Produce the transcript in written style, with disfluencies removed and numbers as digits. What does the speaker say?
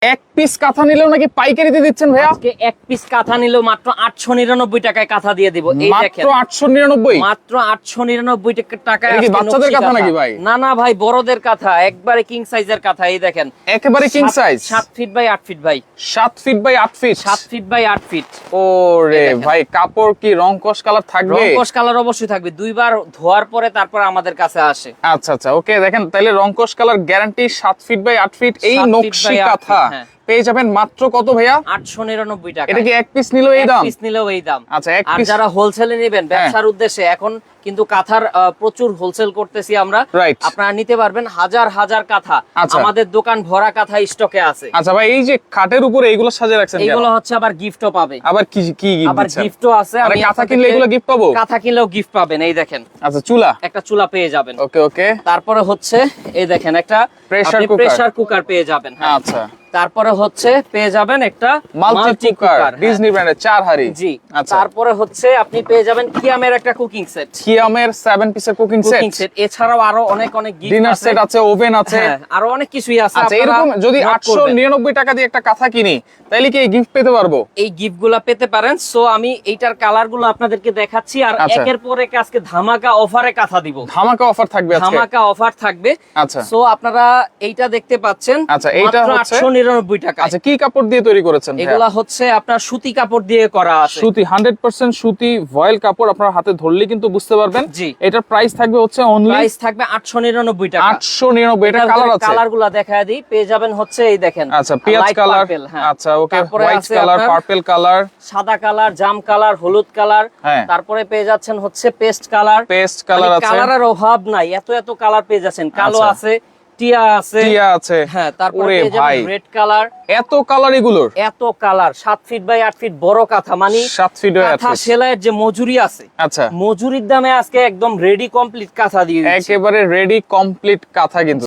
এক পিস কাঁথা নিলেও নাকি পাইকারিতে দিচ্ছেন ভাইয়া? আজকে এক পিস কাঁথা নিলেও মাত্র 899 টাকায় কাঁথা দিয়ে দিব। এই দেখেন মাত্র 899, মাত্র 899 টাকায়। এটা কি বাচ্চাদের কাঁথা নাকি ভাই? না না ভাই, বড়দের কাঁথা, একবারে কিং সাইজের কাঁথা। এই দেখেন একেবারে king size, 7 feet by 8 feet ভাই, 7 feet by 8 feet, 7 feet by 8 feet. ওরে ভাই, কাপড় কি রং কস কালার থাকবে? রং কস কালার অবশ্যই থাকবে, দুইবার ধোয়ার পরে তারপর আমাদের কাছে আসে। আচ্ছা আচ্ছা, ওকে। দেখেন তাহলে রং কস colour guarantee, 7 feet by 8 feet এই 7 ফিট নকশি বাই 8 কাঁথা ফিট, হ্যাঁ। পেয়ে যাবেন মাত্র কত ভাইয়া? 899 টাকা। এটা কি এক পিস নিলেও এই দাম? এক পিস নিলেও এই দাম। আচ্ছা, এক আর পিস। যারা হোলসেলে নেবেন ব্যবসার উদ্দেশ্যে, এখন কিন্তু কাঁথার প্রচুর হোলসেল করতেছি আমরা। রাইট। আপনারা নিতে পারবেন হাজার হাজার কাঁথা। আচ্ছা। আমাদের দোকান ভরা কাঁথা স্টকে আছে। আচ্ছা ভাই, এই যে খাটের উপরে এইগুলো সাজিয়ে রাখছেন কেন? এইগুলো হচ্ছে আবার গিফটও পাবে। আবার কি কি গিফট আবার দিচ্ছেন? গিফটও আছে। আরে আমি কাঁথা কিনলে এগুলো গিফট পাবো? কাঁথা কিনলেও গিফট পাবেন। এই দেখেন আচ্ছা, চুলা, একটা চুলা পেয়ে যাবেন। ওকে ওকে। তারপরে হচ্ছে এই দেখেন একটা প্রেসার কুকার। প্রেসার কুকার পেয়ে যাবেন। হ্যাঁ। আচ্ছা, তারপরে হচ্ছে পেয়ে যাবেন একটা মাল্টি কুকার, হ্যাঁ। ডিজনি ব্র্যান্ডের 4 হাড়ি। জি। আচ্ছা, তারপরে হচ্ছে আপনি পেয়ে যাবেন কিয়ামের একটা কুকিং সেট। কিয়ামের 7 পিসের কুকিং সেট। এছাড়াও আরো অনেক অনেক গিফট ডিনার সেট আছে, ওভেন আছে। হ্যাঁ, আরো অনেক কিছুই আছে। আচ্ছা, আপনারা এরকম যদি note করবেন। 899 টাকা দিয়ে একটা কাঁথা কিনি, তাহলে কি এই গিফট পেতে পারবো? এই গিফট গুলা পেতে পারেন। সো আমি এইটার কালার গুলো আপনাদেরকে দেখাচ্ছি, আর আচ্ছা। একের পর এক আজকে ধামাকা অফারে কাঁথা দিব। ধামাকা অফার থাকবে আজকে। ধামাকা অফার থাকবে। আচ্ছা। সো আপনারা এইটা দেখতে পাচ্ছেন। আচ্ছা, এইটা মাত্র হচ্ছে 899 টাকা। আচ্ছা, কি কাপড় দিয়ে তৈরি করেছেন ভাইয়া? এগুলা হচ্ছে আপনার সুতি কাপড় দিয়ে করা আছে। সুতি, 100% সুতি ভয়েল কাপড়। আপনার হাতে ধরলে কিন্তু বুঝতে পারবেন। জি। এটার প্রাইস থাকবে হচ্ছে অনলি প্রাইস থাকবে 899 টাকা। 899। এটা কালার আছে? কালার গুলা দেখায় দিই, পেয়ে যাবেন হচ্ছে এই দেখেন। আচ্ছা, পেঁয়াজ light কালার। purple, হ্যাঁ। আচ্ছা, ওকে। তারপরে হোয়াইট আছে কালার, আপনার পার্পল কালার, সাদা কালার, জাম কালার, হলুদ কালার। হ্যাঁ। তারপরে পেয়ে যাচ্ছেন হচ্ছে পেস্ট কালার। পেস্ট কালার আছে। কালারের অভাব নাই, এত এত কালার পেয়ে যাচ্ছেন। কালো আচ্ছা। আছে, টিয়া আছে, টিয়া আছে। হ্যাঁ। তারপরে ওরে পেয়ে ভাই, যাবেন রেড কালার। এত কালার এগুলোর? এত কালার, 7 ফিট বাই 8 ফিট বড় কাঁথা, মানে 7 ফিট বাই 8 কাঁথা ফিট। সেলাইয়ের যে মজুরি আছে, আচ্ছা, মজুরির দামে আজকে একদম রেডি কমপ্লিট কাঁথা দিয়ে দিচ্ছি। একেবারে রেডি কমপ্লিট কাঁথা কিন্তু।